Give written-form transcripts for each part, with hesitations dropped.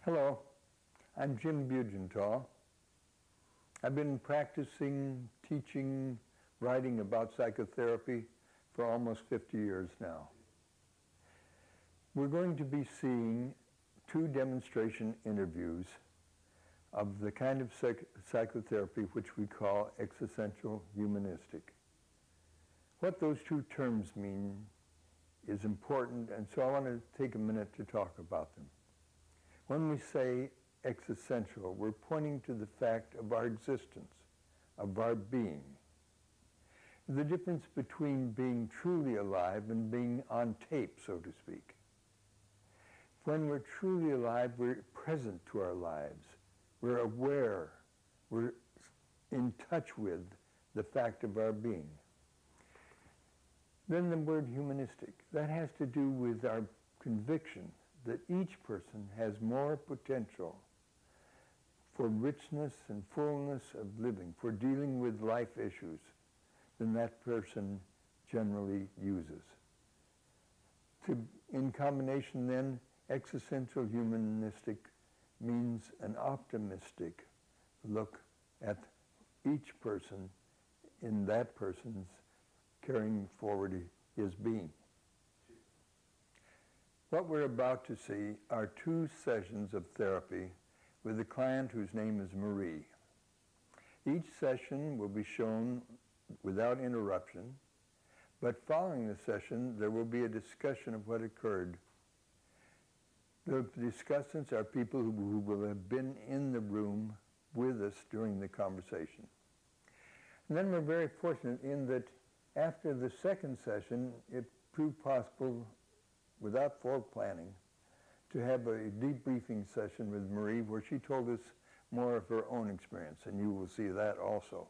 Hello, I'm Jim Bugental. I've been practicing, teaching, writing about psychotherapy for almost 50 years now. We're going to be seeing 2 demonstration interviews of the kind of psychotherapy which we call existential humanistic. What those 2 terms mean is important, and so I want to take a minute to talk about them. When we say existential, we're pointing to the fact of our existence, of our being. The difference between being truly alive and being on tape, so to speak. When we're truly alive, we're present to our lives. We're aware. We're in touch with the fact of our being. Then the word humanistic. That has to do with our conviction that each person has more potential for richness and fullness of living, for dealing with life issues, than that person generally uses. In combination then, existential humanistic means an optimistic look at each person in that person's carrying forward his being. What we're about to see are 2 sessions of therapy with a client whose name is Marie. Each session will be shown without interruption, but following the session, there will be a discussion of what occurred. The discussants are people who will have been in the room with us during the conversation. And then we're very fortunate in that after the second session, it proved possible, without foreplanning, to have a debriefing session with Marie where she told us more of her own experience, and you will see that also.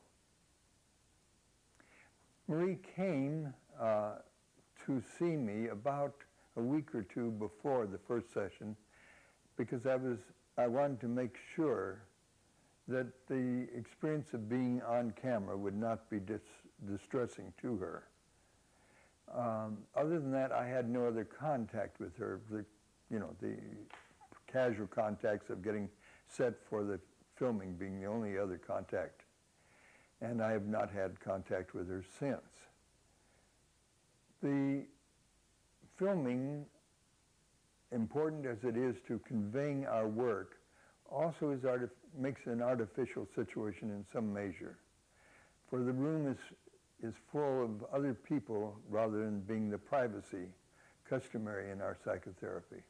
Marie came to see me about a week or 2 before the first session because I wanted to make sure that the experience of being on camera would not be distressing to her. Other than that, I had no other contact with her. The casual contacts of getting set for the filming being the only other contact. And I have not had contact with her since. The filming, important as it is to conveying our work, also makes an artificial situation in some measure. For the room is full of other people rather than being the privacy customary in our psychotherapy.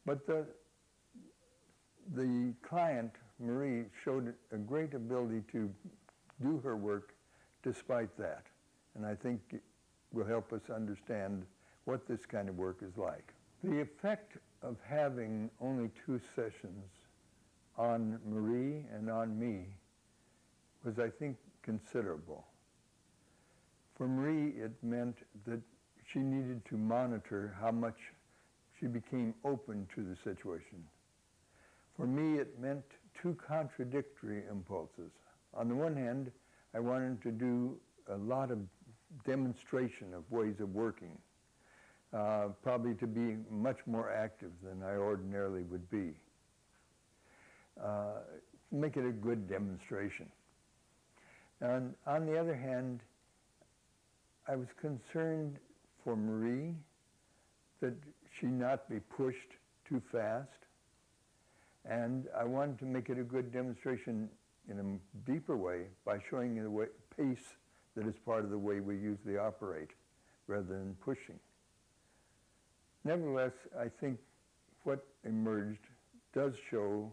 But the client, Marie, showed a great ability to do her work despite that. And I think it will help us understand what this kind of work is like. The effect of having only 2 sessions on Marie and on me was, I think, considerable. For Marie, it meant that she needed to monitor how much she became open to the situation. For me, it meant 2 contradictory impulses. On the one hand, I wanted to do a lot of demonstration of ways of working, probably to be much more active than I ordinarily would be. Make it a good demonstration. And on the other hand, I was concerned for Marie that she not be pushed too fast, and I wanted to make it a good demonstration in a deeper way by showing the pace that is part of the way we usually operate rather than pushing. Nevertheless, I think what emerged does show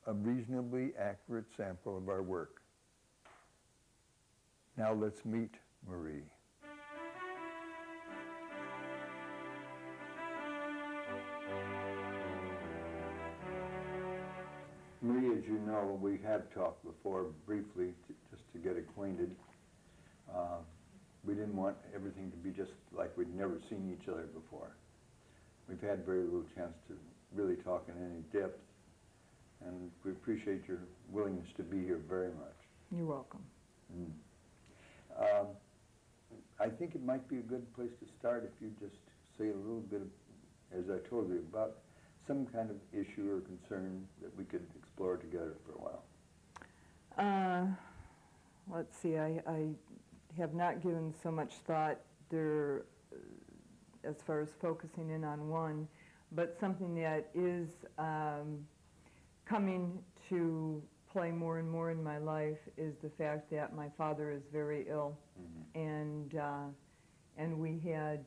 a reasonably accurate sample of our work. Now let's meet Marie. Marie, as you know, we have talked before briefly just to get acquainted. We didn't want everything to be just like we'd never seen each other before. We've had very little chance to really talk in any depth, and we appreciate your willingness to be here very much. You're welcome. I think it might be a good place to start if you just say a little bit, as I told you, about some kind of issue or concern that we could explore together for a while? Let's see, I have not given so much thought there as far as focusing in on one, but something that is coming to play more and more in my life is the fact that my father is very ill, and we had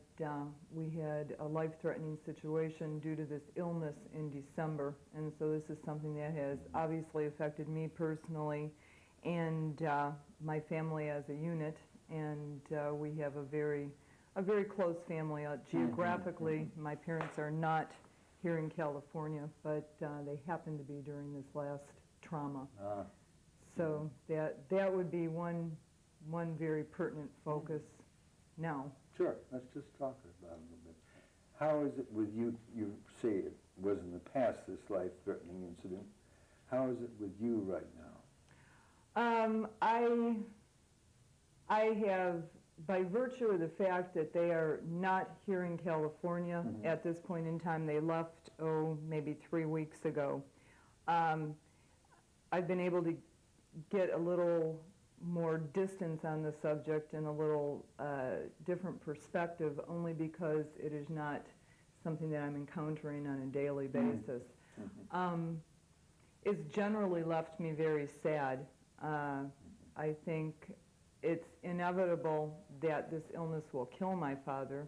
a life-threatening situation due to this illness in December, and so this is something that has obviously affected me personally and my family as a unit, and we have a very close family. Geographically, my parents are not here in California, but they happen to be during this last trauma. So that would be one very pertinent focus now. Sure, let's just talk about it a little bit. How is it with you? You say it was in the past, this life-threatening incident. How is it with you right now? I have, by virtue of the fact that they are not here in California at this point in time, they left, maybe 3 weeks ago. I've been able to get a little more distance on the subject and a little different perspective, only because it is not something that I'm encountering on a daily basis. It's generally left me very sad. I think it's inevitable that this illness will kill my father,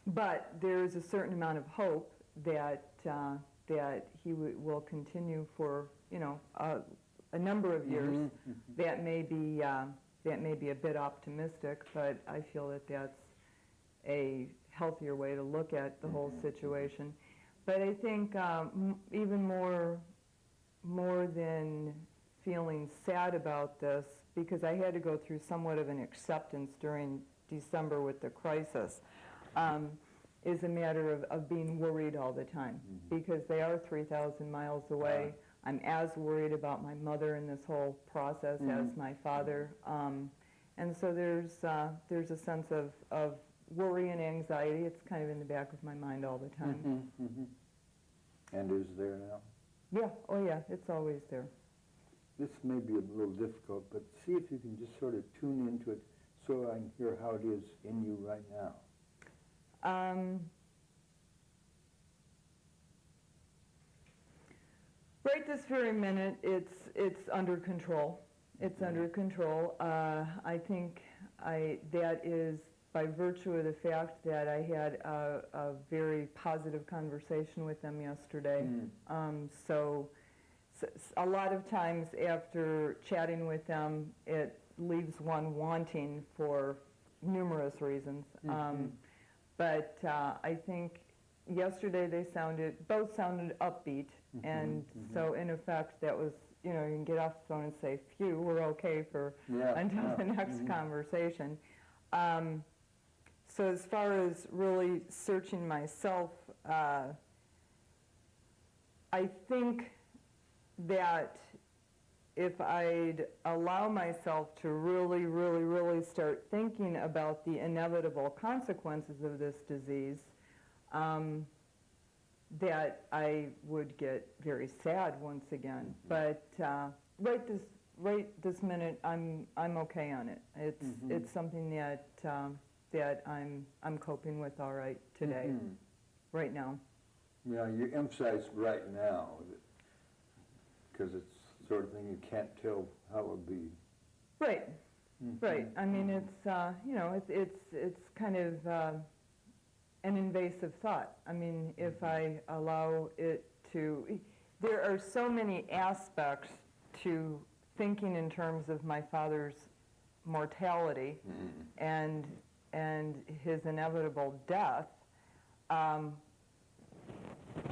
but there is a certain amount of hope that he will continue for a number of years. That may be a bit optimistic, but I feel that that's a healthier way to look at the whole situation. But I think even more than feeling sad about this, because I had to go through somewhat of an acceptance during December with the crisis, is a matter of being worried all the time, because they are 3,000 miles away. I'm as worried about my mother in this whole process as my father, and so there's a sense of worry and anxiety. It's kind of in the back of my mind all the time. And is there now? Yeah, oh yeah, it's always there. This may be a little difficult, but see if you can just sort of tune into it so I can hear how it is in you right now. Right this very minute, it's under control. It's under control. I think that is by virtue of the fact that I had a very positive conversation with them yesterday. So a lot of times after chatting with them, it leaves one wanting for numerous reasons. But I think yesterday they both sounded upbeat, and so in effect that was, you can get off the phone and say, phew, we're okay until the next conversation. So as far as really searching myself, I think that if I'd allow myself to really, really, really start thinking about the inevitable consequences of this disease, that I would get very sad once again. But right this minute, I'm okay on it. It's something that I'm coping with all right today, right now. Yeah, you emphasize right now, because it's the sort of thing you can't tell how it will be. Right, right. I mean, it's it's kind of an invasive thought. I mean, if I allow it to, there are so many aspects to thinking in terms of my father's mortality and his inevitable death.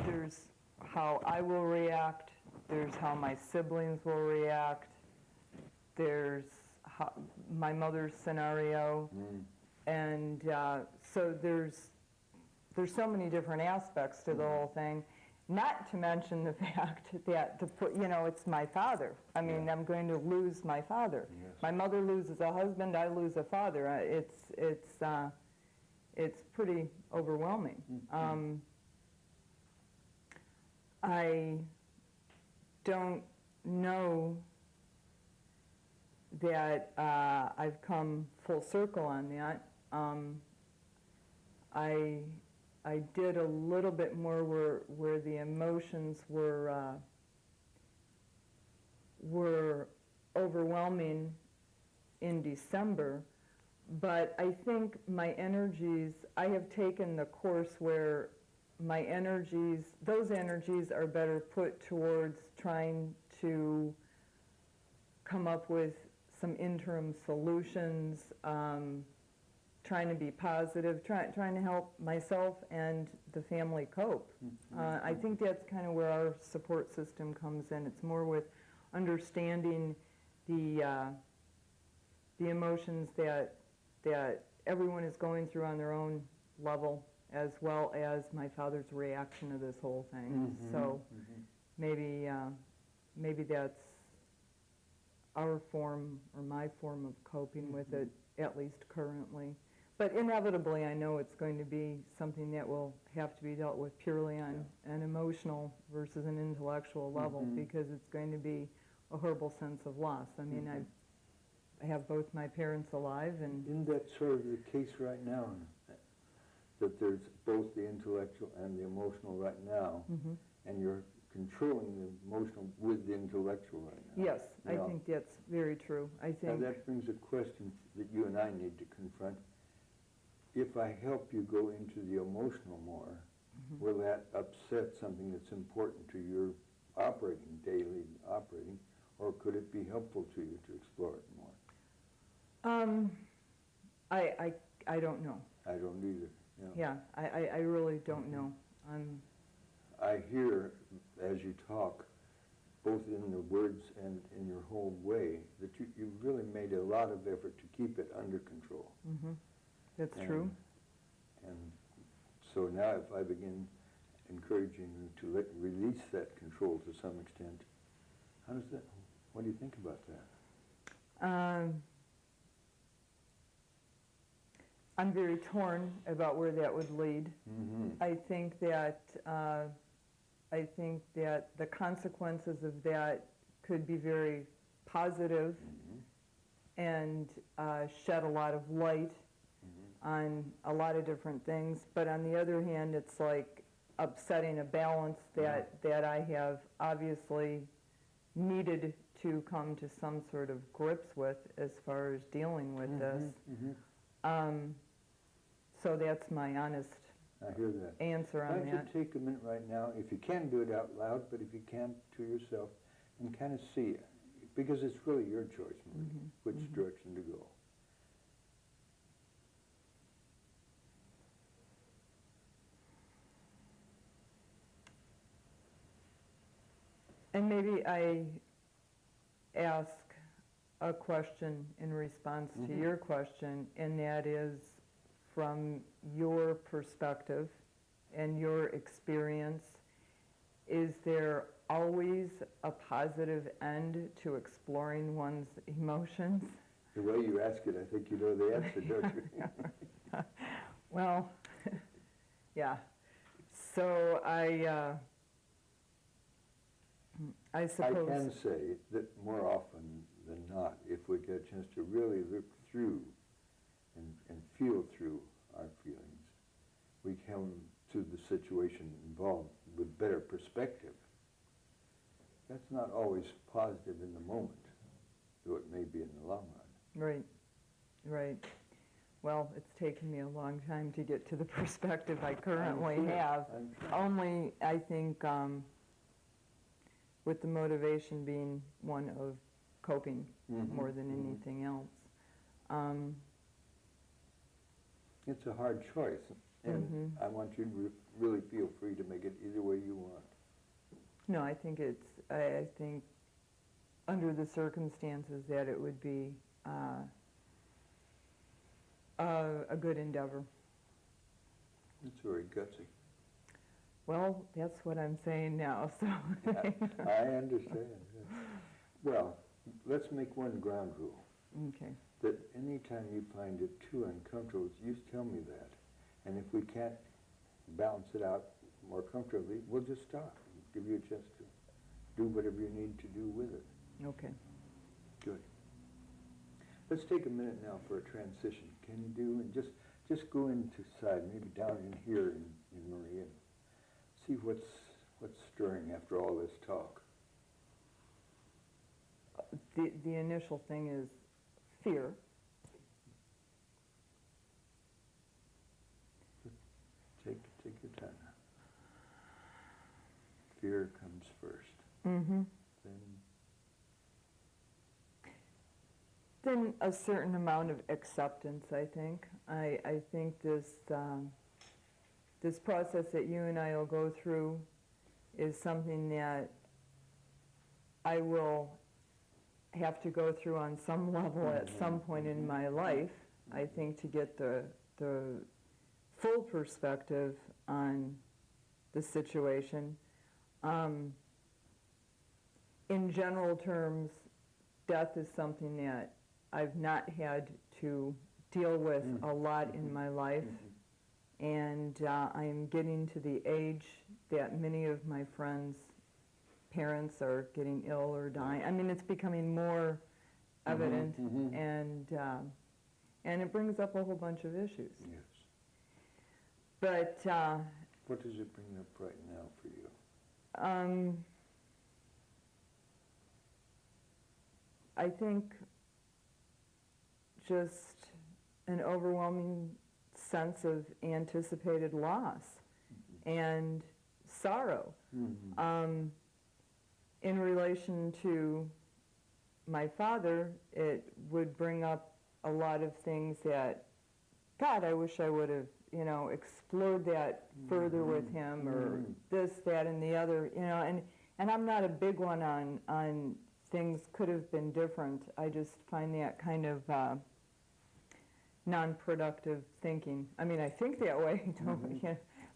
There's how I will react. There's how my siblings will react. There's my mother's scenario, and so there's so many different aspects to the whole thing. Not to mention the fact that it's my father. I mean, I'm going to lose my father. Yes. My mother loses a husband. I lose a father. it's pretty overwhelming. I don't know that I've come full circle on that. I did a little bit more where the emotions were overwhelming in December, but I think my energies, I have taken the course where my energies, those energies are better put towards trying to come up with some interim solutions, trying to be positive, trying to help myself and the family cope. I think that's kind of where our support system comes in. It's more with understanding the emotions that everyone is going through on their own level, as well as my father's reaction to this whole thing. So maybe that's our form, or my form of coping with it, at least currently. But inevitably, I know it's going to be something that will have to be dealt with purely on an emotional versus an intellectual level, because it's going to be a horrible sense of loss. I mean, I have both my parents alive, and isn't that sort of the case right now? That there's both the intellectual and the emotional right now, and you're controlling the emotional with the intellectual right now. yes, I think that's very true. I think now that brings a question that you and I need to confront. If I help you go into the emotional more, will that upset something that's important to your daily operating, or could it be helpful to you to explore it more? I don't know. I don't either. Yeah, I really don't know. I hear, as you talk, both in the words and in your whole way, that you really made a lot of effort to keep it under control. That's true. And so now if I begin encouraging you to release that control to some extent, what do you think about that? I'm very torn about where that would lead. I think that the consequences of that could be very positive and shed a lot of light on a lot of different things. But on the other hand, it's like upsetting a balance that I have obviously needed to come to some sort of grips with as far as dealing with this. So that's my honest answer on that. Why don't you take a minute right now, if you can do it out loud, but if you can to yourself, and kind of see it, because it's really your choice, Marie, which direction to go. And maybe I ask a question in response to your question, and that is, from your perspective and your experience, is there always a positive end to exploring one's emotions? The way you ask it, I think you know the answer, don't you? Well, yeah. So I suppose I can say that more often than not, if we get a chance to really look through and feel through our feelings, we come to the situation involved with better perspective. That's not always positive in the moment, though it may be in the long run. Right. Well, it's taken me a long time to get to the perspective I currently have. Only, I think, with the motivation being one of coping more than anything else. It's a hard choice, and I want you to really feel free to make it either way you want. No, I think I think under the circumstances that it would be a good endeavor. It's very gutsy. Well, that's what I'm saying now, so. I understand. Well, let's make one ground rule. Okay. That any time you find it too uncomfortable, you tell me that. And if we can't balance it out more comfortably, we'll just stop and give you a chance to do whatever you need to do with it. Okay. Good. Let's take a minute now for a transition. Can you do, and just go inside, maybe down in here in Marie, and see what's stirring after all this talk. The initial thing is fear. Take your time. Fear comes first. Mm-hmm. Then a certain amount of acceptance, I think. I think this process that you and I will go through is something that I will have to go through on some level at some point in my life, I think, to get the full perspective on the situation. In general terms, death is something that I've not had to deal with a lot in my life, and I am getting to the age that many of my friends' parents are getting ill or dying. I mean, it's becoming more evident, and it brings up a whole bunch of issues. Yes. But what does it bring up right now for you? I think just an overwhelming sense of anticipated loss and sorrow. In relation to my father, it would bring up a lot of things that, God, I wish I would have, explored that further with him, or this, that, and the other, and I'm not a big one on things could have been different. I just find that kind of non-productive thinking. I mean, I think that way,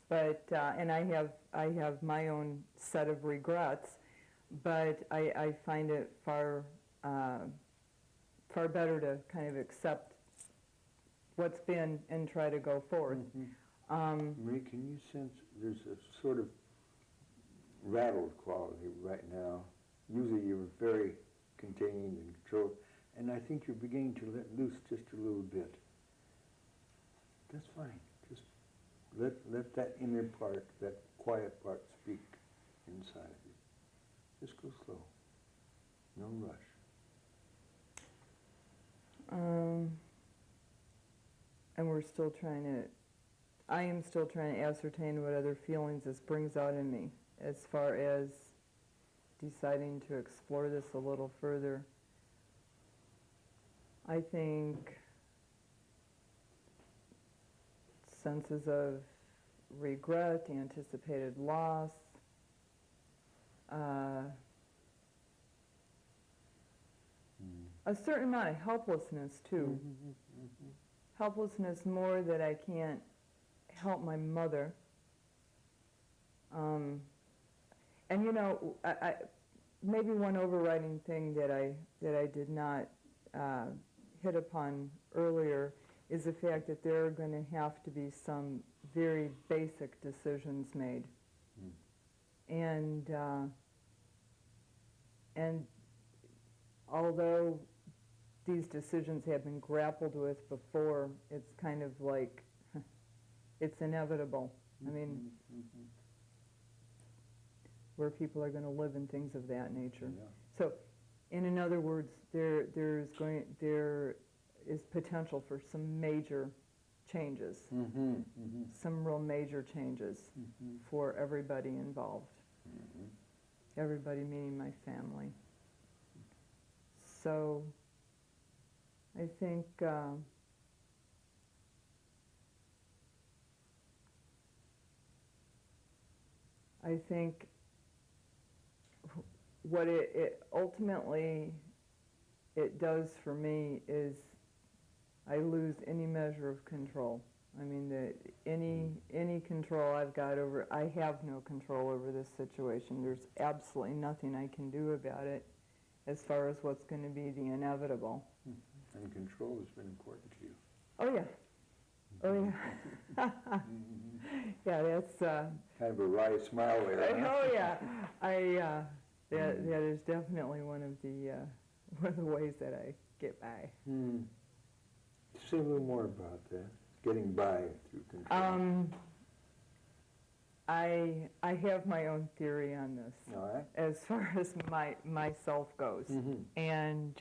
but and I have my own set of regrets, but I find it far better to kind of accept what's been and try to go forward. Marie, can you sense there's a sort of rattled quality right now? Usually you're very contained and controlled, and I think you're beginning to let loose just a little bit. That's fine. Just let that inner part, that quiet part, speak inside of you. Just go slow. No rush. And I am still trying to ascertain what other feelings this brings out in me as far as deciding to explore this a little further. I think senses of regret, anticipated loss, a certain amount of helplessness too. Helplessness more that I can't help my mother. And I maybe one overriding thing that I did not hit upon earlier is the fact that there are going to have to be some very basic decisions made. And although these decisions have been grappled with before, it's kind of like, it's inevitable. I mean, where people are going to live and things of that nature. Yeah. So, in other words, there is potential for some major changes, some real major changes for everybody involved. Everybody meaning my family. So, I think what it ultimately it does for me is I lose any measure of control. I mean, any control I've got over, I have no control over this situation. There's absolutely nothing I can do about it as far as what's going to be the inevitable. And control has been important to you. Oh yeah. Oh yeah. Yeah, that's Kind of a wry smile there. Huh? oh yeah, that is definitely one of the ways that I get by. Say a little more about that. Getting by through control. I have my own theory on this. All right. As far as myself goes, and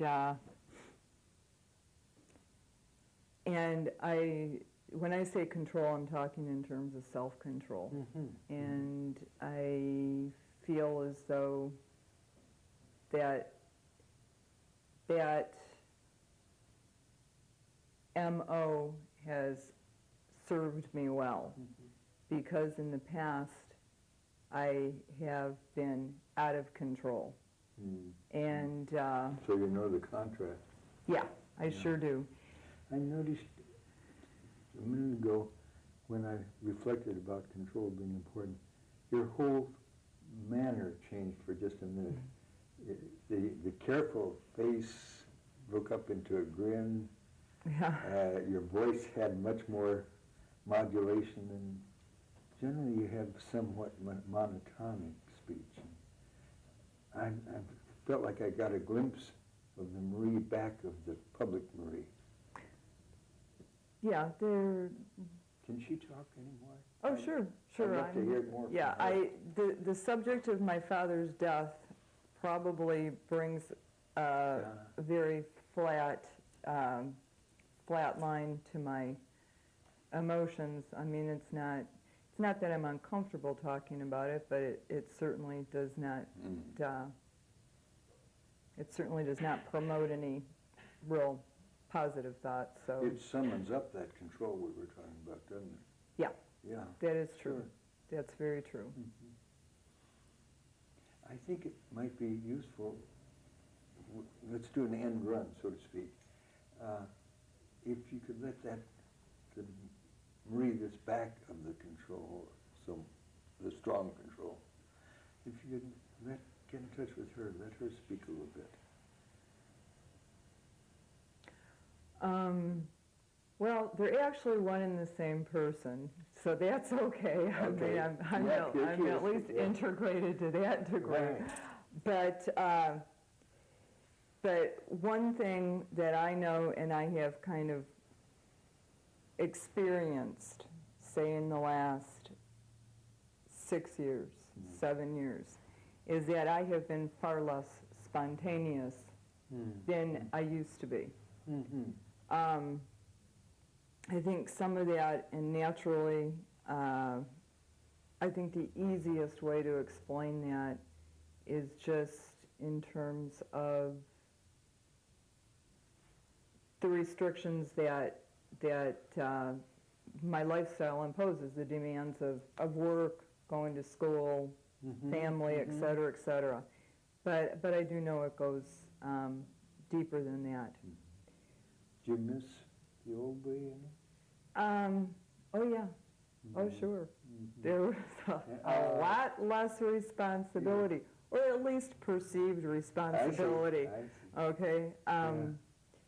when I say control, I'm talking in terms of self-control, and I feel as though that MO has served me well, because in the past I have been out of control. And so you know the contrast. yeah, I sure do. I noticed a minute ago when I reflected about control being important, your whole manner changed for just a minute. The careful face broke up into a grin. Yeah. Your voice had much more modulation, and generally you have somewhat monotonic speech. I felt like I got a glimpse of the Marie back of the public Marie. Yeah, there. Can she talk anymore? Oh, sure. I'd love to hear more Yeah, from her. the subject of my father's death probably brings a very flat line to my emotions. I mean, it's not that I'm uncomfortable talking about it, but it certainly does not. It certainly does not promote any real positive thoughts. So it summons up that control we were talking about, doesn't it? yeah, Yeah. that is true. Sure. That's very true. I think it might be useful. Let's do an end run, so to speak. If you could let the Marie that's back of the control, so the strong control, if you could get in touch with her, let her speak a little bit. Well, they're actually one and the same person, so that's okay. I mean, I'm at least integrated to that degree. Right. But one thing that I know and I have kind of experienced, say in the last 6 years, 7 years, is that I have been far less spontaneous than I used to be. I think some of that, and naturally, I think the easiest way to explain that is just in terms of the restrictions that my lifestyle imposes, the demands of work, going to school, family, et cetera, et cetera. But I do know it goes deeper than that. Do you miss the old way? Oh yeah. Oh sure. There was a lot less responsibility, or at least perceived responsibility. I see. Okay.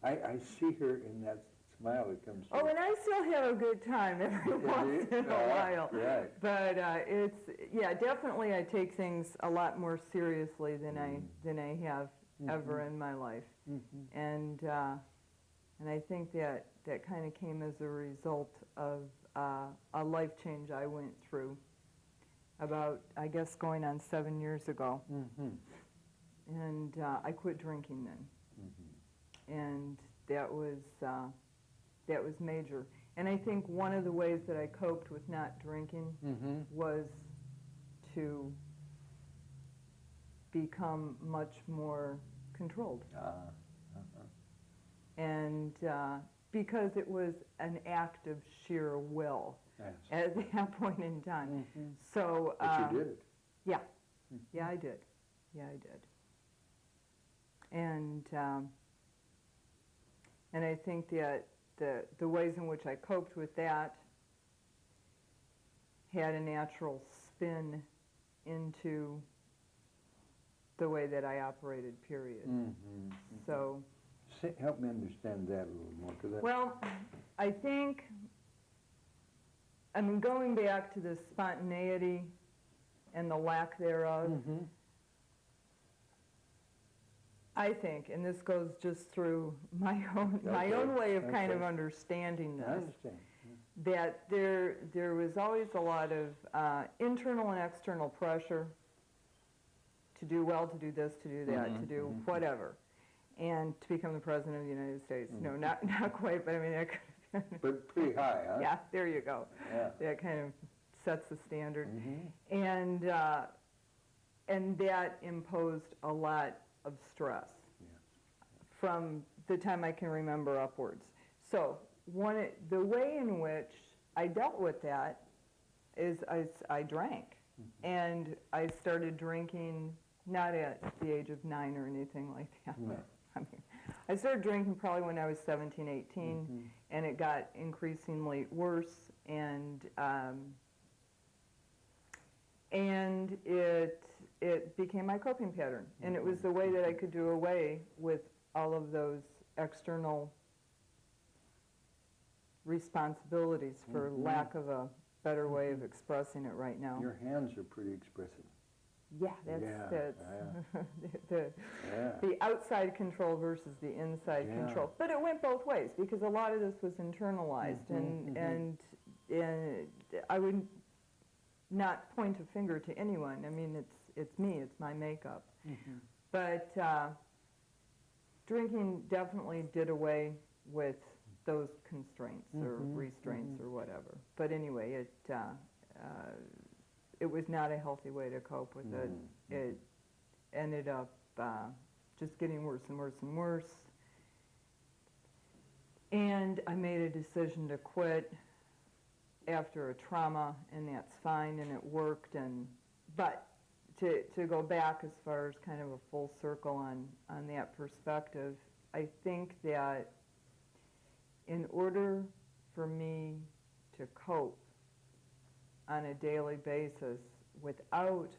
I see her in that smile that comes through. Oh, and I still have a good time every once in a while. Right. But definitely I take things a lot more seriously than I have ever in my life. And I think that kind of came as a result of a life change I went through about, I guess, going on 7 years ago. And I quit drinking then. And that was major. And I think one of the ways that I coped with not drinking was to become much more controlled. And because it was an act of sheer will at that point in time. So, but you did it. Yeah. Yeah, I did. Yeah, I did. And I think that the ways in which I coped with that had a natural spin into the way that I operated, period. So, help me understand that a little more. Well, I think I mean, going back to the spontaneity and the lack thereof, I think, and this goes just through my own way of kind of understanding this, I understand. that there was always a lot of internal and external pressure to do well, to do this, to do that, to do whatever, and to become the President of the United States. No, not quite, but I mean, that could have been. But pretty high, huh? Yeah, there you go. Yeah. That kind of sets the standard. And that imposed a lot of stress from the time I can remember upwards. So the way in which I dealt with that is I drank. And I started drinking not at the age of 9 or anything like that. I mean, I started drinking probably when I was 17, 18, and it got increasingly worse, and it became my coping pattern, and it was the way that I could do away with all of those external responsibilities, for lack of a better way of expressing it right now. Your hands are pretty expressive. Yeah, the outside control versus the inside control. But it went both ways, because a lot of this was internalized, and I would not point a finger to anyone. I mean, it's me, it's my makeup. But drinking definitely did away with those constraints or restraints or whatever. But anyway, it was not a healthy way to cope with it. It ended up just getting worse and worse and worse. And I made a decision to quit after a trauma, and that's fine, and it worked. But to go back as far as kind of a full circle on that perspective, I think that in order for me to cope on a daily basis without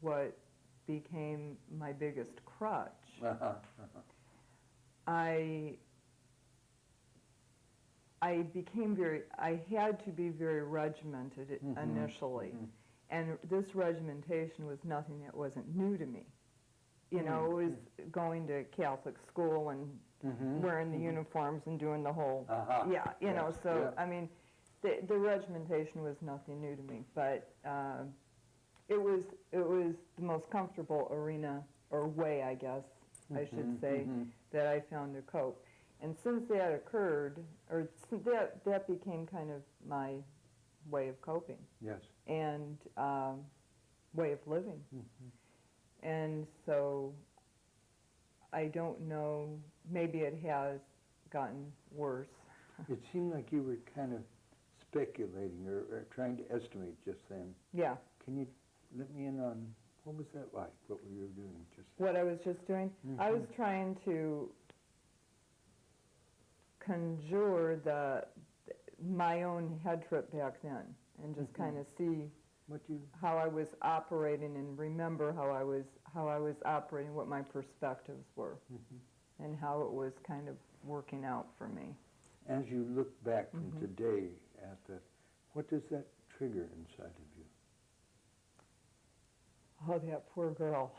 what became my biggest crutch, I had to be very regimented initially. And this regimentation was nothing that wasn't new to me. You know, it was going to Catholic school and wearing the uniforms and doing the whole, you know, so, I mean, the regimentation was nothing new to me, but it was the most comfortable arena, or way, I guess, I should say, that I found to cope. And since that occurred, or that became kind of my way of coping. And way of living. And so I don't know, maybe it has gotten worse. It seemed like you were kind of speculating or trying to estimate just then. Yeah. Can you let me in on, what was that like, what were you doing just then? What I was just doing? I was trying to conjure my own head trip back then, and just kind of see how I was operating, and remember how I was operating, what my perspectives were, and how it was kind of working out for me. As you look back from today at that, what does that trigger inside of you? Oh, that poor girl.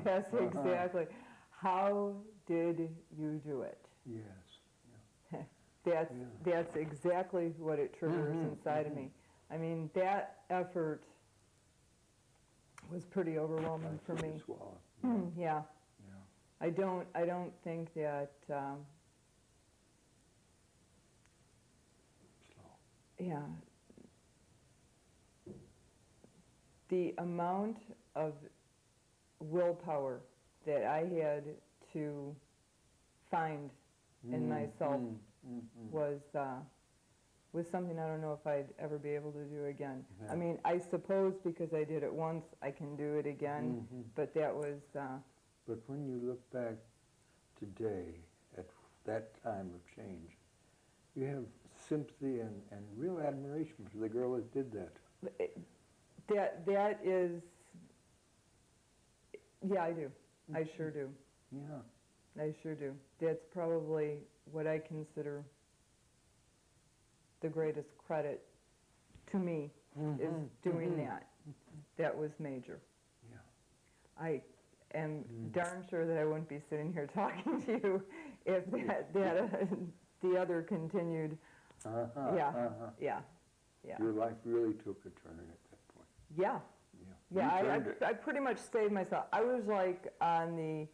That's exactly. How did you do it? Yes. That's exactly what it triggers inside of me. I mean, that effort was pretty overwhelming for me. Yeah. I don't think that. Yeah. The amount of willpower that I had to find in myself was something I don't know if I'd ever be able to do again. I mean, I suppose because I did it once, I can do it again, but that was... But when you look back today at that time of change, you have sympathy and real admiration for the girl that did that. That is... Yeah, I do. I sure do. Yeah. I sure do. That's probably what I consider the greatest credit to me, is doing that. That was major. Yeah. I am darn sure that I wouldn't be sitting here talking to you if the other continued. Yeah. Your life really took a turn at that point. Yeah. Yeah. Yeah, I pretty much saved myself. I was like on the,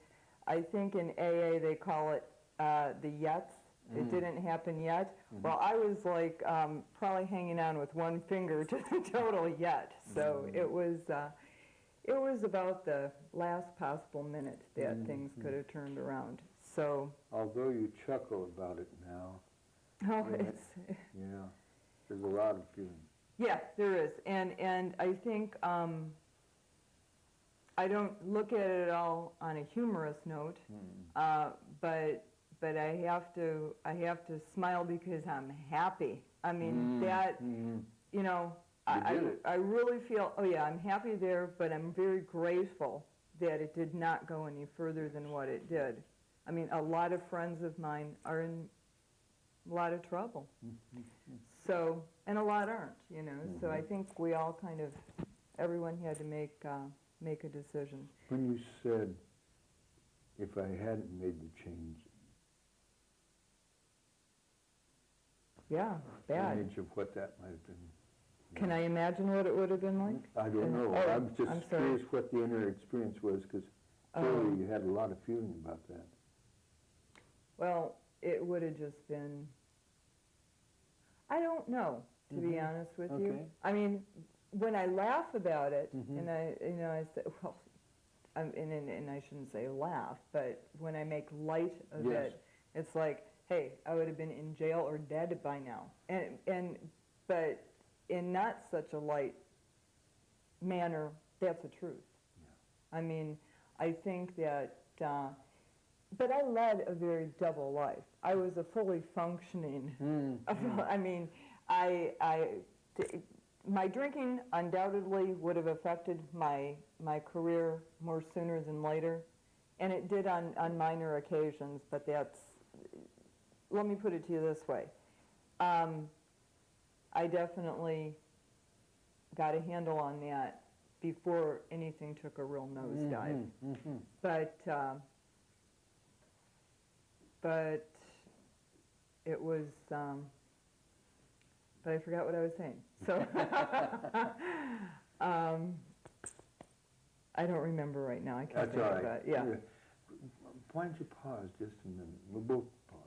I think in AA they call it the yets. It didn't happen yet. Well, I was like probably hanging on with one finger to the total yet. So it was about the last possible minute that things could have turned around. So although you chuckle about it now, oh, there's a lot of feeling. Yeah, there is, and I think I don't look at it all on a humorous note, but I have to smile because I'm happy. I mean that you know I really feel I'm happy there, but I'm very grateful that it did not go any further than what it did. I mean, a lot of friends of mine are in a lot of trouble. So, and a lot aren't, you know. So I think we all kind of, everyone had to make a decision. When you said, if I hadn't made the change, bad. image of what that might have been. Can I imagine what it would have been like? I don't know. I'm just curious what the inner experience was, because clearly you had a lot of feeling about that. Well, it would have just been, I don't know, to be honest with you. I mean, when I laugh about it, and I say, well, and I shouldn't say laugh, but when I make light of it, it's like, hey, I would have been in jail or dead by now. But in not such a light manner, that's the truth. Yeah. I mean, I think that, but I led a very double life. I was a fully functioning, I mean, my drinking undoubtedly would have affected my career more sooner than later, and it did on minor occasions, but that's, let me put it to you this way. I definitely got a handle on that before anything took a real nosedive. But it was, but I forgot what I was saying. So I don't remember right now. I can't think of that. Yeah. Why don't you pause just a minute? We'll both pause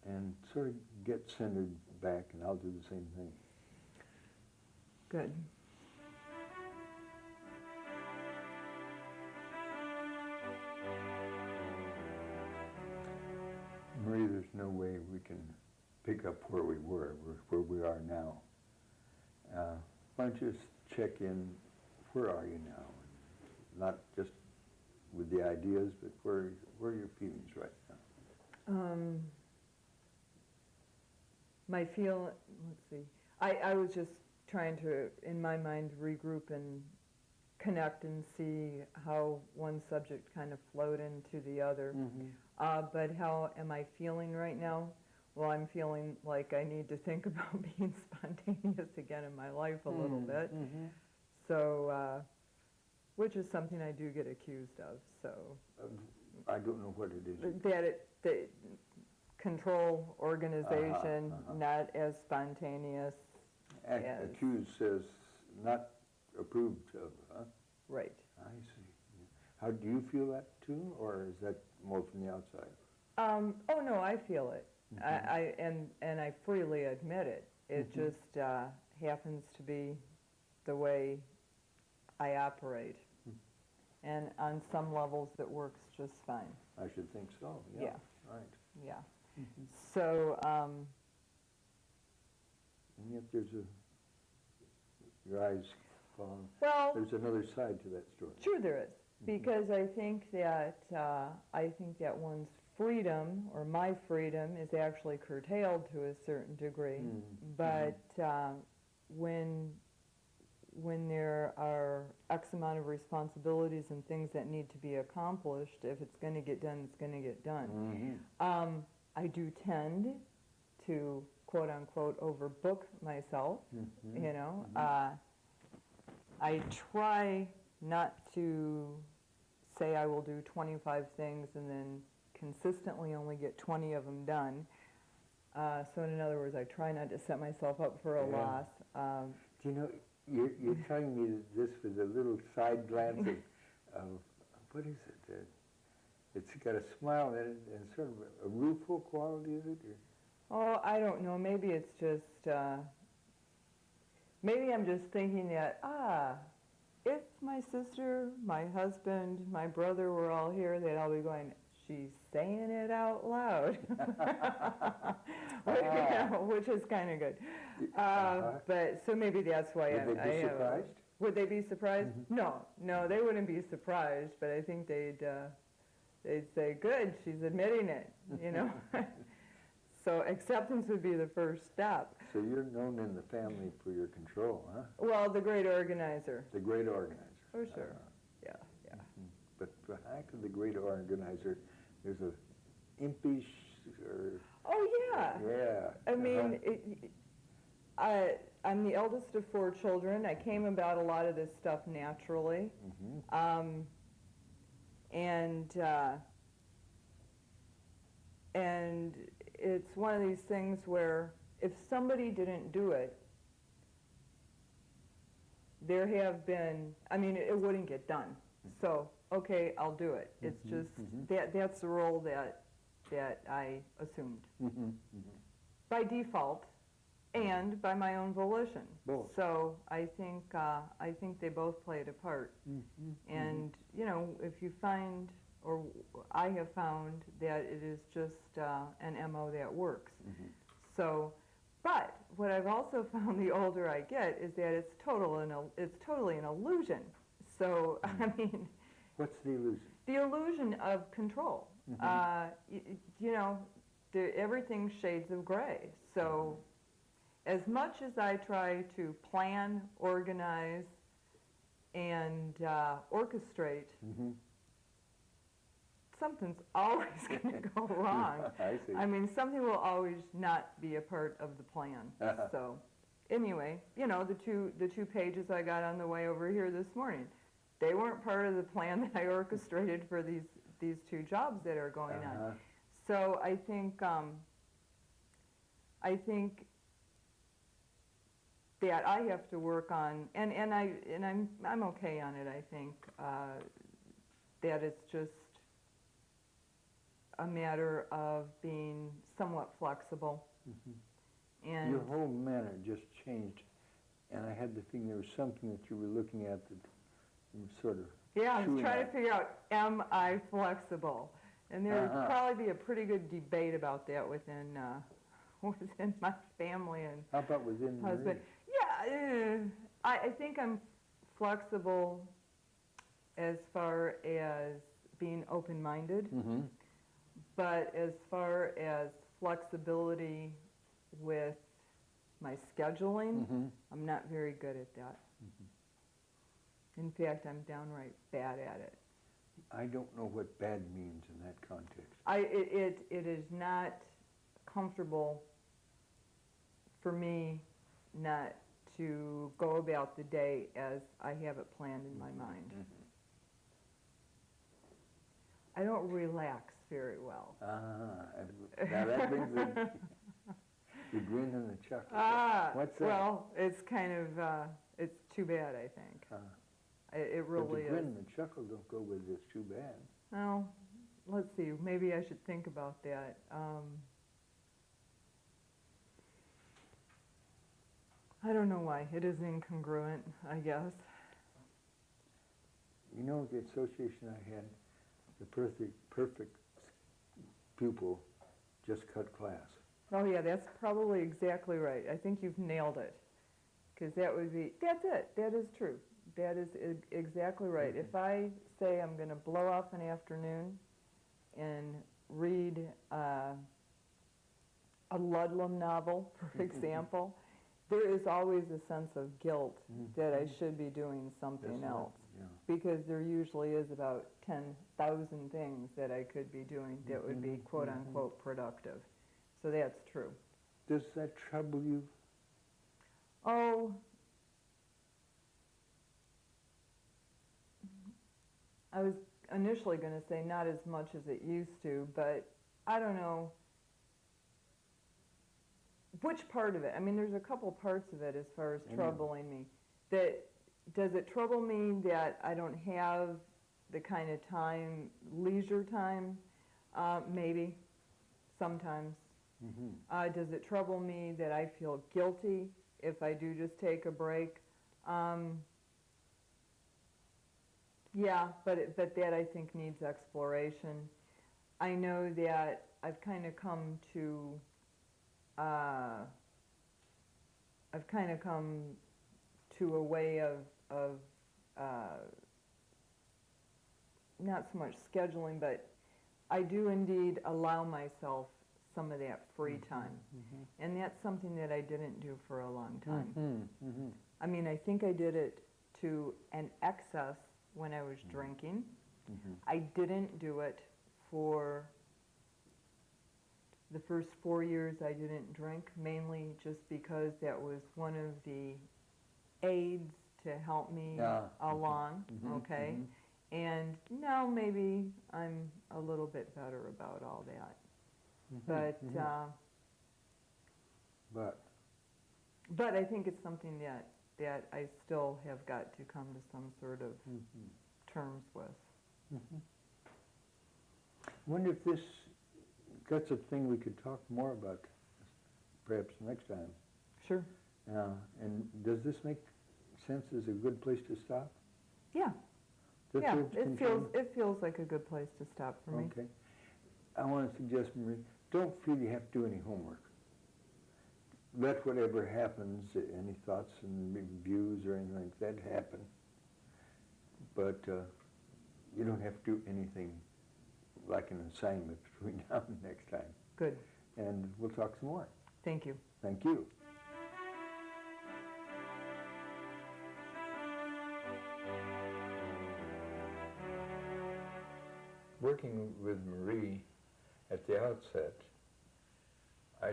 and sort of get centered back, and I'll do the same thing. Good. Marie, there's no way we can pick up where we were, where we are now. Why don't you just check in, where are you now? Not just with the ideas, but where are your feelings right now? Let's see. I was just trying to, in my mind, regroup and connect and see how one subject kind of flowed into the other. But how am I feeling right now? Well, I'm feeling like I need to think about being spontaneous again in my life a little bit. So, which is something I do get accused of. So I don't know what it is. The control, organization, not as spontaneous. Accused says not approved of, huh? Right. I see. How do you feel that too, or is that more from the outside? Oh no, I feel it. And I freely admit it. It just happens to be the way I operate. And on some levels it works just fine. I should think so, yeah. Right. Yeah. So, and yet there's your eyes fall. well, There's another side to that story. sure there is. Because I think that one's freedom, or my freedom, is actually curtailed to a certain degree. But when there are X amount of responsibilities and things that need to be accomplished, if it's going to get done, it's going to get done. I do tend to quote unquote overbook myself, Mm-hmm. you know. Mm-hmm. I try not to say I will do 25 things and then consistently only get 20 of them done. So in other words, I try not to set myself up for a Yeah. loss. Do you know, you're telling me this with a little side glance of what is it? It's got a smile and sort of a rueful quality, is it? Oh, I don't know. Maybe it's just, maybe I'm just thinking that, if my sister, my husband, my brother were all here, they'd all be going, she's saying it out loud, which is kind of good. But so maybe that's why Would they be surprised? Would they be surprised? Mm-hmm. No, they wouldn't be surprised. But I think they'd say, "Good, she's admitting it," you know. So acceptance would be the first step. So you're known in the family for your control, huh? Well, the great organizer. The great organizer. Oh, sure. Yeah. Mm-hmm. But behind the great organizer, there's a impish or... Oh, yeah. Yeah. I mean, I'm the eldest of 4 children. I came about a lot of this stuff naturally. Mm-hmm. And it's one of these things where if somebody didn't do it, there have been, I mean, it wouldn't get done. So, okay, I'll do it. It's Mm-hmm, just, mm-hmm. that's the role that I assumed. Mm-hmm. Mm-hmm. By default and by my own volition. Both. So I think they both played a part. Mm-hmm. And, you know, if you find, or I have found that it is just an MO that works. Mm-hmm. So, but what I've also found the older I get is that it's totally an illusion. So, I mean... What's the illusion? The illusion of control. Mm-hmm. You know, everything's shades of gray. So as much as I try to plan, organize, and orchestrate, Mm-hmm. something's always going to go wrong. I see. I mean, something will always not be a part of the plan. So anyway, you know, the two pages I got on the way over here this morning, they weren't part of the plan that I orchestrated for these 2 jobs that are going on. So I think that I have to work on, and I'm okay on it. I think that it's just a matter of being somewhat flexible. Mm-hmm. And your whole manner just changed, and I had the feeling there was something that you were looking at that was sort of... yeah, I was chewing trying at. to figure out, am I flexible? And there would probably be a pretty good debate about that within my family and How about within husband. Yeah, I think I'm flexible as far as being open-minded, Mm-hmm. but as far as flexibility with my scheduling, Mm-hmm. I'm not very good at that. Mm-hmm. In fact, I'm downright bad at it. I don't know what bad means in that context. It is not comfortable for me not to go about the day as I have it planned in my mind. Mm-hmm. I don't relax very well. Now that brings the grin and the chuckle. What's that? Well, it's kind of, it's too bad, I think. It really but the is. grin and the chuckle don't go with it's too bad. Well, let's see, maybe I should think about that. I don't know why. It is incongruent, I guess. You know, the association I had, the perfect pupil just cut class. Oh yeah, that's probably exactly right. I think you've nailed it. Because that would be, that's it. That is true. That is exactly right. Mm-hmm. If I say I'm going to blow off an afternoon and read a Ludlum novel, for example, there is always a sense of guilt that I should be doing something That's else. right, yeah. Because there usually is about 10,000 things that I could be doing that would be quote-unquote productive. So that's true. Does that trouble you? Oh, I was initially going to say not as much as it used to, but I don't know which part of it. I mean, there's a couple parts of it as far as troubling me. Does it trouble me that I don't have the kind of time, leisure time? Maybe, sometimes. Does it trouble me that I feel guilty if I do just take a break? Yeah, but that I think needs exploration. I know that I've kind of come to a way of not so much scheduling, but I do indeed allow myself some of that free time. And that's something that I didn't do for a long time. I mean, I think I did it to an excess when I was drinking. I didn't do it for the first 4 years I didn't drink, mainly just because that was one of the aids to help me along, okay? And now maybe I'm a little bit better about all that. But I think it's something that I still have got to come to some sort of terms with. I wonder if that's a thing we could talk more about, perhaps next time. Sure. And does this make sense as a good place to stop? Yeah. Yeah, it feels like a good place to stop for me. Okay. I want to suggest, Marie, don't feel you have to do any homework. Let whatever happens, any thoughts and reviews or anything like that happen. But you don't have to do anything like an assignment between now and next time. Good. And we'll talk some more. Thank you. Thank you. Working with Marie at the outset, I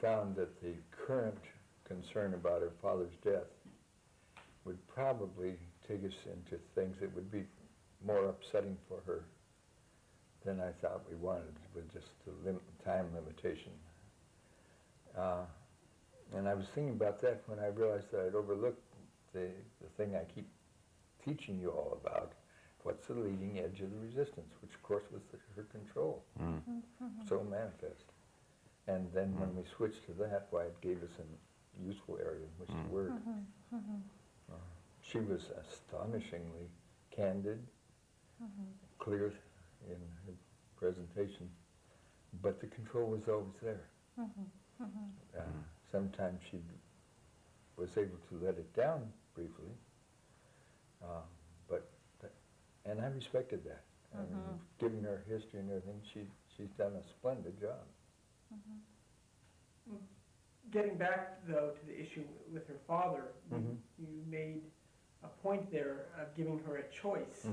found that the current concern about her father's death would probably take us into things that would be more upsetting for her than I thought we wanted, with just the time limitation. And I was thinking about that when I realized that I'd overlooked the thing I keep teaching you all about. What's the leading edge of the resistance, which of course was her control, so manifest. And then when we switched to that, why it gave us a useful area in which to work. She was astonishingly candid, clear in her presentation, but the control was always there. Sometimes she was able to let it down briefly, and I respected that. And given her history and everything, she's done a splendid job. Getting back, though, to the issue with her father, you made a point there of giving her a choice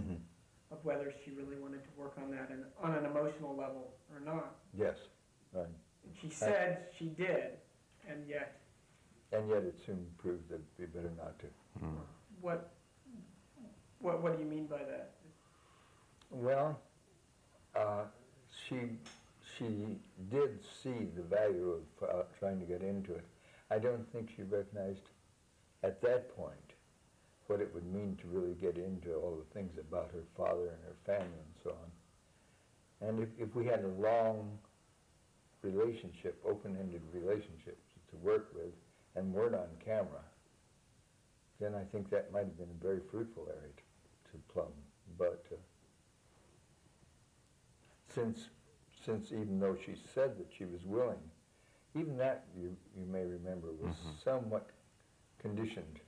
of whether she really wanted to work on that and on an emotional level or not. Yes, right. She said she did, and yet... And yet it soon proved that it'd be better not to. What do you mean by that? Well, she did see the value of trying to get into it. I don't think she recognized at that point what it would mean to really get into all the things about her father and her family and so on. And if we had a long relationship, open-ended relationship to work with and weren't on camera, then I think that might have been a very fruitful area to plumb. But since even though she said that she was willing, even that, you may remember, was somewhat conditioned.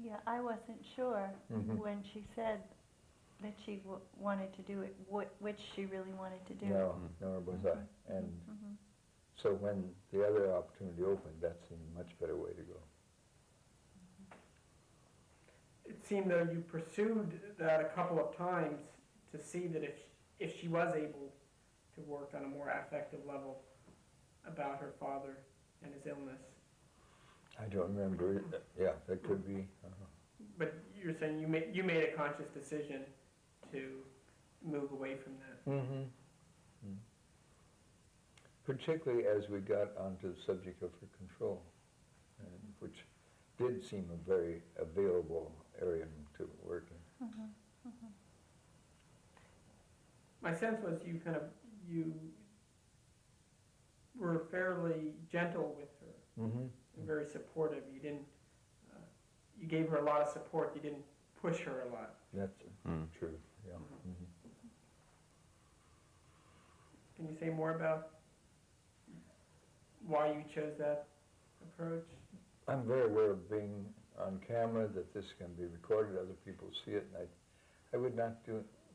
Yeah, I wasn't sure when she said that she wanted to do it, which she really wanted to do. No, nor was I. And so when the other opportunity opened, that seemed a much better way to go. It seemed, though, you pursued that a couple of times to see that if she was able to work on a more affective level, about her father and his illness. I don't remember it. Yeah, that could be. But you're saying you made a conscious decision to move away from that. Mm-hmm. Particularly as we got onto the subject of her control, which did seem a very available area to work in. My sense was you were fairly gentle with her, and very supportive. You didn't, you gave her a lot of support. You didn't push her a lot. That's true. Yeah. Can you say more about why you chose that approach? I'm very aware of being on camera, that this can be recorded, other people see it, and I would not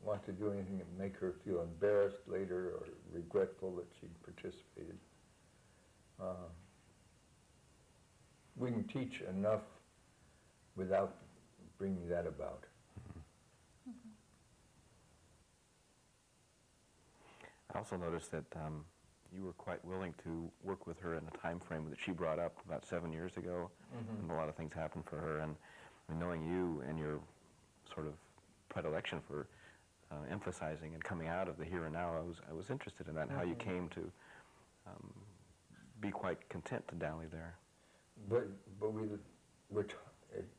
want to do anything that make her feel embarrassed later or regretful that she participated. We can teach enough without bringing that about. I also noticed that you were quite willing to work with her in a time frame that she brought up about 7 years ago, and a lot of things happened for her. And knowing you and your sort of predilection for emphasizing and coming out of the here and now, I was interested in that, and how you came to be quite content to dally there. But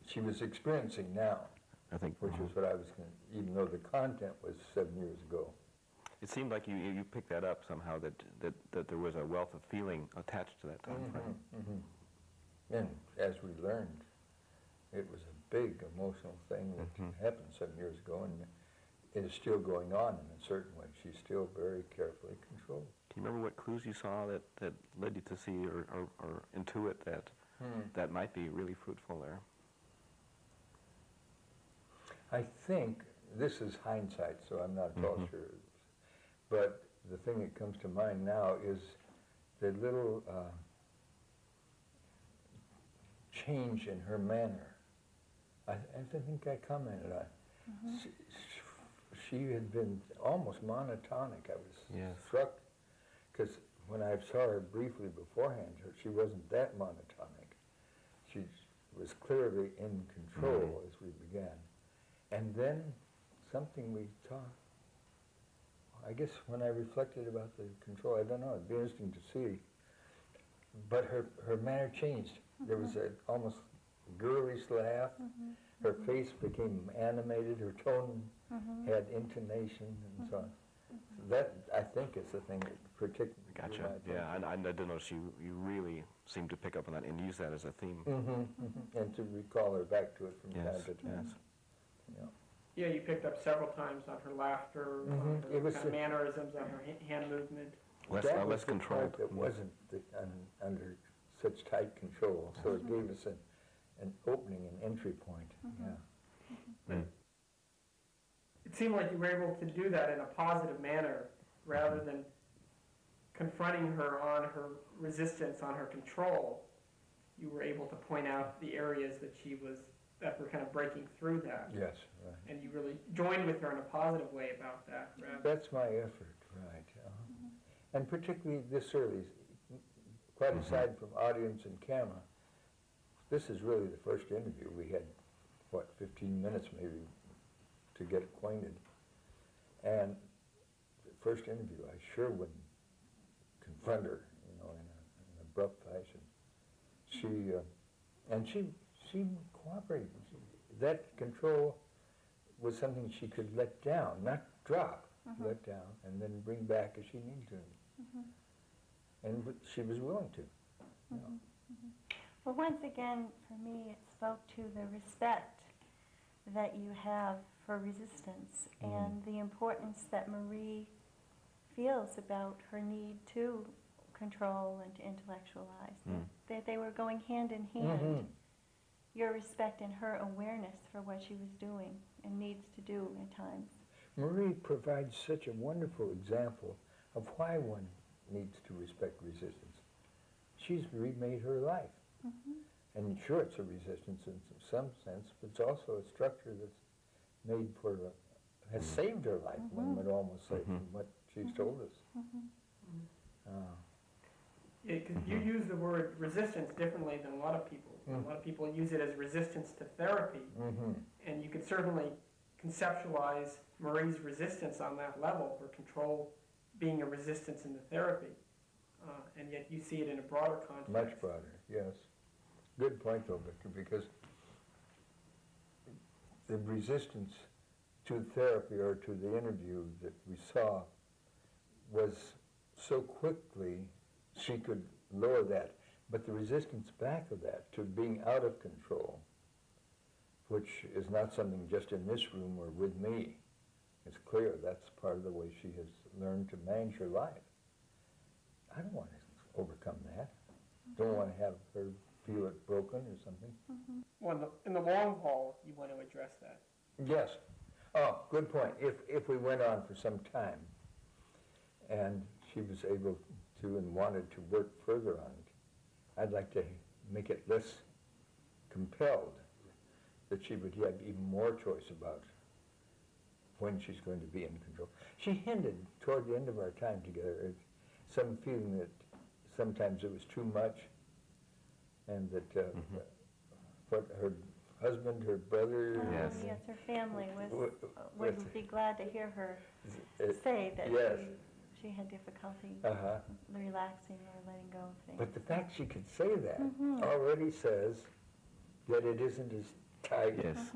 she was experiencing now, I think, which is what I was going to, even though the content was 7 years ago. It seemed like you picked that up somehow, that there was a wealth of feeling attached to that time frame. And as we learned, it was a big emotional thing that happened 7 years ago, and it is still going on in a certain way. She's still very carefully controlled. Do you remember what clues you saw that led you to see or intuit that might be really fruitful there? I think, this is hindsight, so I'm not at all sure, but the thing that comes to mind now is the little change in her manner. I think I commented on. She had been almost monotonic. I was struck, because when I saw her briefly beforehand, she wasn't that monotonic. She was clearly in control as we began. And then something we saw, I guess when I reflected about the control, I don't know, it'd be interesting to see. But her manner changed. There was an almost girlish laugh. Her face became animated. Her tone had intonation and so on. That, I think, is the thing that particularly... Gotcha. Yeah, I did notice you really seemed to pick up on that and use that as a theme. And to recall her back to it from time to time. Yeah, you picked up several times on her laughter, on her It was kind of mannerisms, on her hand movement. Less controlled. That wasn't under such tight control, so it gave us an opening, an entry point. It seemed like you were able to do that in a positive manner, rather than confronting her on her resistance, on her control. You were able to point out the areas that were kind of breaking through that. Yes, right. And you really joined with her in a positive way about that. That's my effort, right. And particularly this early, quite aside from audience and camera, this is really the first interview. We had, 15 minutes maybe to get acquainted. And the first interview, I sure wouldn't confront her, in an abrupt fashion. She cooperated. That control was something she could let down, not drop, let down, and then bring back as she needed to. And she was willing to. Well, once again, for me, it spoke to the respect that you have for resistance and the importance that Marie feels about her need to control and to intellectualize. That they were going hand in hand. Your respect and her awareness for what she was doing and needs to do at times. Marie provides such a wonderful example of why one needs to respect resistance. She's remade her life. And sure, it's a resistance in some sense, but it's also a structure that's made has saved her life, one would almost say, from what she's told us. 'cause you use the word resistance differently than a lot of people. A lot of people use it as resistance to therapy, and you could certainly conceptualize Marie's resistance on that level, her control being a resistance in the therapy, and yet you see it in a broader context. Much broader, yes. Good point though, Victor, because the resistance to therapy or to the interview that we saw was so quickly she could lower that. But the resistance back of that to being out of control, which is not something just in this room or with me, it's clear that's part of the way she has learned to manage her life. I don't want to overcome that. Don't want to have her feel it broken or something. Well, in the long haul, you want to address that. Yes. Oh, good point. If we went on for some time and she was able to and wanted to work further on it, I'd like to make it less compelled, that she would have even more choice about when she's going to be in control. She hinted toward the end of our time together at some feeling that sometimes it was too much, and that what her husband, her brother, Yes. Yes, her family w- would be glad to hear her say that yes. she had difficulty Uh-huh. relaxing or letting go of things. But the fact she could say that already says that it isn't as tight Yes.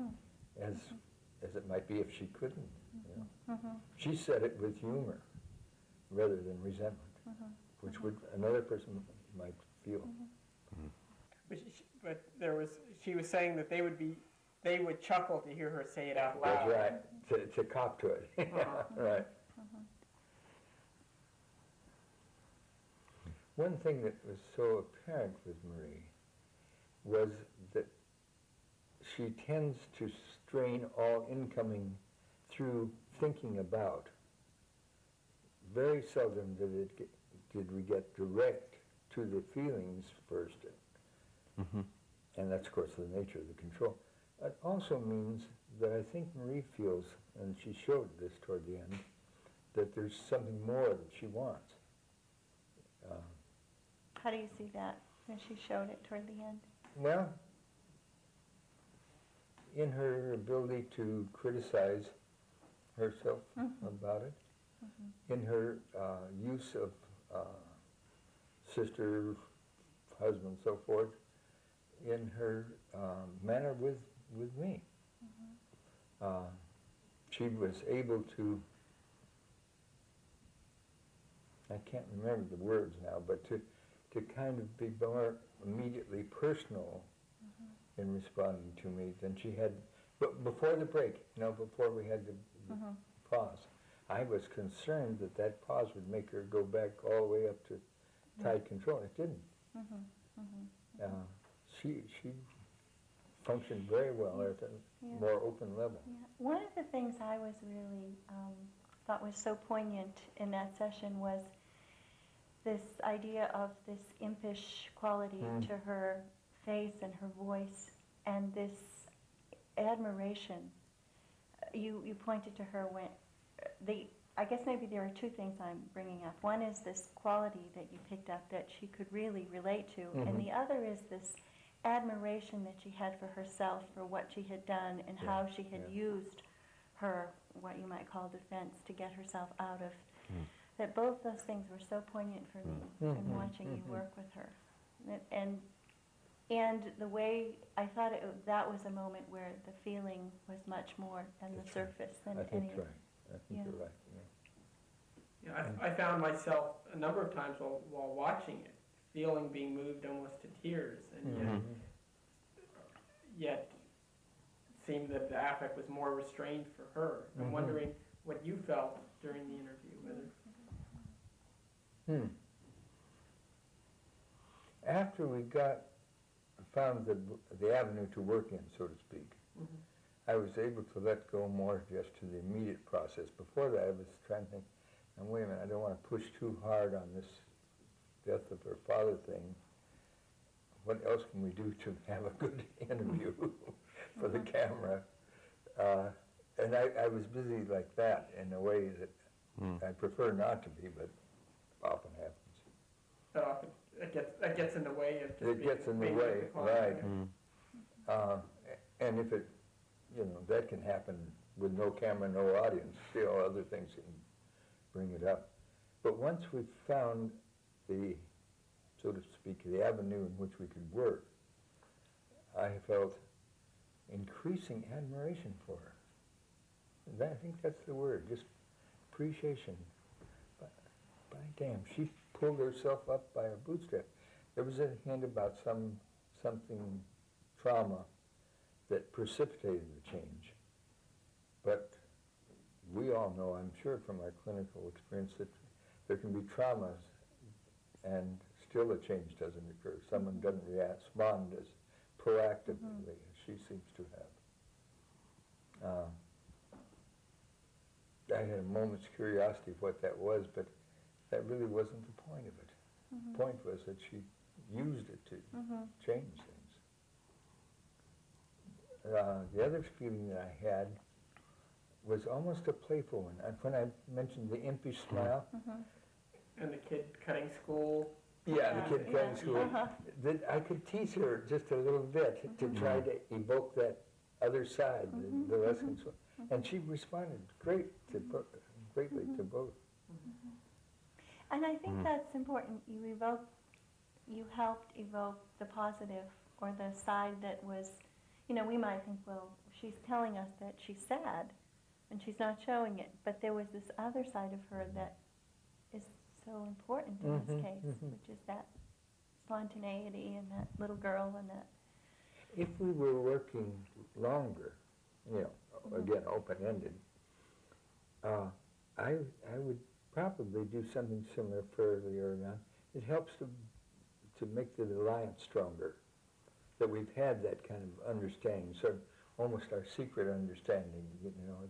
as it might be if she couldn't. You know? She said it with humor rather than resentment, which would another person might feel. But she was saying that they would chuckle to hear her say it out loud. That's right, to cop to it. Right. One thing that was so apparent with Marie was that she tends to strain all incoming through thinking about. Very seldom did we get direct to the feelings first. And that's, of course, the nature of the control. It also means that I think Marie feels, and she showed this toward the end, that there's something more that she wants. How do you see that when she showed it toward the end? Well, in her ability to criticize herself about it, in her use of sister, husband, so forth, in her manner with me. She was able to, I can't remember the words now, but to kind of be more immediately personal in responding to me than she had. But before the break, before we had the pause, I was concerned that pause would make her go back all the way up to tight control. It didn't. She functioned very well at a more open level. Yeah. One of the things I was really thought was so poignant in that session was this idea of this impish quality to her face and her voice, and this admiration. You pointed to her when I guess maybe there are two things I'm bringing up. One is this quality that you picked up that she could really relate to, and the other is this admiration that she had for herself, for what she had done, and how she had used her, what you might call defense, to get herself out of. That both those things were so poignant for me in watching you work with her. And the way I thought that was a moment where the feeling was much more than the surface than I think any. right. I think you're right. I found myself a number of times while watching it, feeling being moved almost to tears, and yet it seemed that the affect was more restrained for her. I'm wondering what you felt during the interview, whether. After we found the avenue to work in, so to speak, I was able to let go more just to the immediate process. Before that, I was trying to think, and wait a minute, I don't want to push too hard on this death of her father thing. What else can we do to have a good interview for the camera? And I was busy like that in a way that I prefer not to be, but often happens. That often, that gets in the way of just It gets in the being way, with the client. right. And if it, that can happen with no camera, no audience, still other things can bring it up. But once we've found the, so to speak, the avenue in which we could work, I felt increasing admiration for her. And I think that's the word, just appreciation. By damn, she pulled herself up by her bootstrap. There was a hint about something trauma that precipitated the change. But we all know, I'm sure from our clinical experience, that there can be traumas and still a change doesn't occur. Someone doesn't respond as proactively as she seems to have. I had a moment's curiosity of what that was, but that really wasn't the point of it. The point was that she used it to change things. The other feeling that I had was almost a playful one. And when I mentioned the impish smile, And the kid cutting school. yeah, the kid cutting school, that I could tease her just a little bit to try to evoke that other side, the less control. And she responded greatly to both. And I think that's important. You helped evoke the positive, or the side that was, we might think, well, she's telling us that she's sad, and she's not showing it. But there was this other side of her that is so important in this case, which is that spontaneity and that little girl and that. If we were working longer, again, open-ended, I would probably do something similar fairly early on. It helps to make the alliance stronger, that we've had that kind of understanding, sort of almost our secret understanding,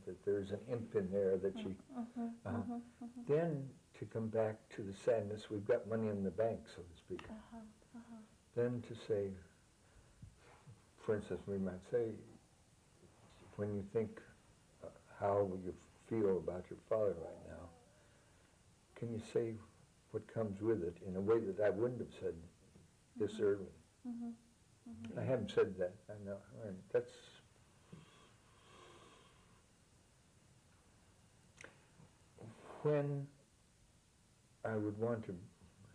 that there's an imp in there that she... Then to come back to the sadness, we've got money in the bank, so to speak. Then to say, for instance, we might say, when you think how you feel about your father right now, can you say what comes with it in a way that I wouldn't have said this early? I haven't said that, I know. And that's... When I would want to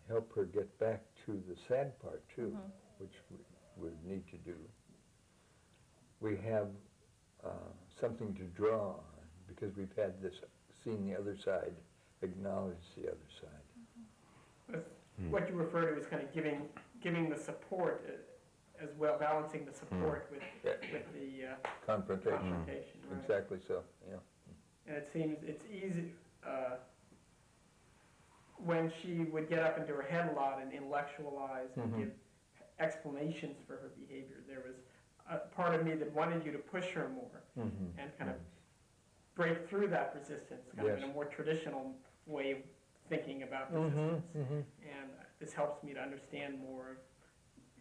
help her get back to the sad part too, which we would need to do, we have something to draw on, because we've had this, seen the other side, acknowledge the other side. What you refer to as kind of giving the support as well, balancing the support with the Confrontation. right. Exactly so, yeah. And it seems it's easy, when she would get up into her head a lot and intellectualize and give explanations for her behavior, there was a part of me that wanted you to push her more and kind of break through that resistance, kind of in a more traditional way of thinking about resistance. And this helps me to understand more of,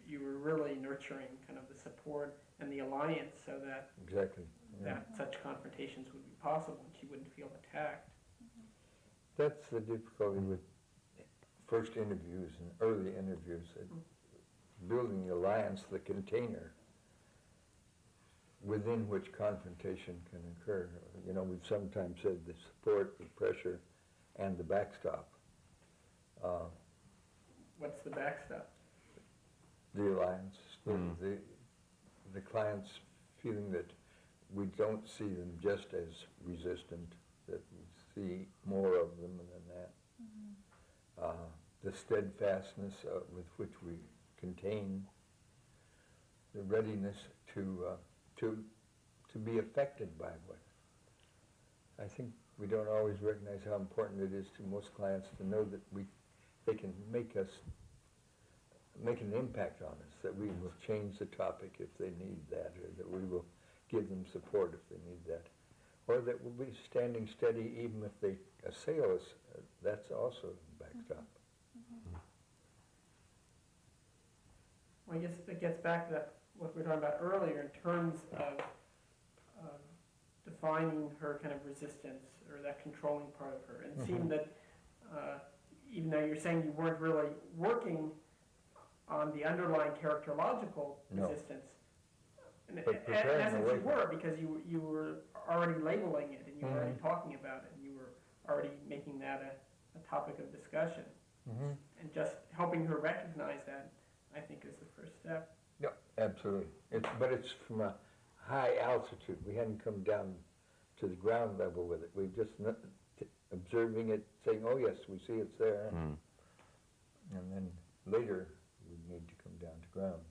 you were really nurturing kind of the support and the alliance so that that such confrontations would be possible and she wouldn't feel attacked. That's the difficulty with first interviews and early interviews, building the alliance, the container within which confrontation can occur. We've sometimes said the support, the pressure, and the backstop. What's the backstop? The alliance, the clients feeling that we don't see them just as resistant, that we see more of them than that. The steadfastness with which we contain, the readiness to be affected by what. I think we don't always recognize how important it is to most clients to know that they can make an impact on us, that we will change the topic if they need that, or that we will give them support if they need that, or that we'll be standing steady even if they assail us. That's also a backstop. Well, I guess it gets back to that, what we were talking about earlier in terms of defining her kind of resistance or that controlling part of her. And it seemed that even though you're saying you weren't really working on the underlying characterological No. resistance. In But preparing essence, the way you were, because you were already labeling it, and you were already talking about it, and you were already making that a topic of discussion. And just helping her recognize that, I think, is the first step. Yeah, absolutely. But it's from a high altitude. We hadn't come down to the ground level with it. We're just observing it, saying, oh yes, we see it's there. And then later, we need to come down to ground.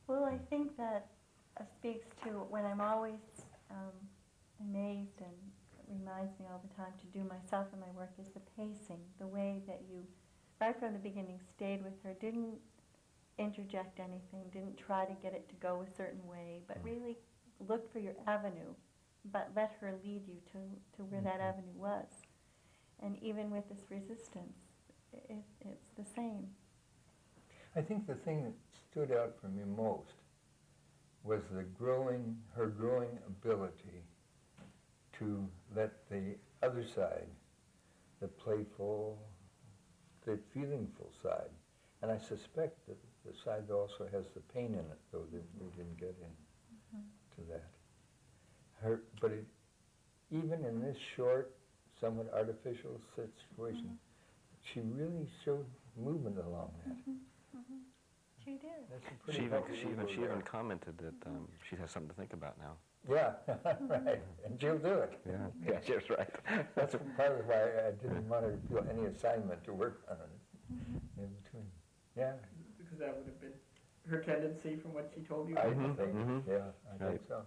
Well, I think that speaks to when I'm always amazed, and it reminds me all the time to do myself in my work, is the pacing, the way that you, right from the beginning, stayed with her, didn't interject anything, didn't try to get it to go a certain way, but really looked for your avenue, but let her lead you to where that avenue was. And even with this resistance, it's the same. I think the thing that stood out for me most was her growing ability to let the other side, the playful, the feelingful side, and I suspect that the side that also has the pain in it, though that we didn't get into that. Even in this short, somewhat artificial situation, she really showed movement along that. She did. That's a pretty She even commented that she has something to think about now. Yeah, right, and she'll do it. Yeah, that's right. That's part of why I didn't want her to feel any assignment to work on it in between. Yeah, Because that would have been her tendency from what she told you. I think, yeah, I think Right. so.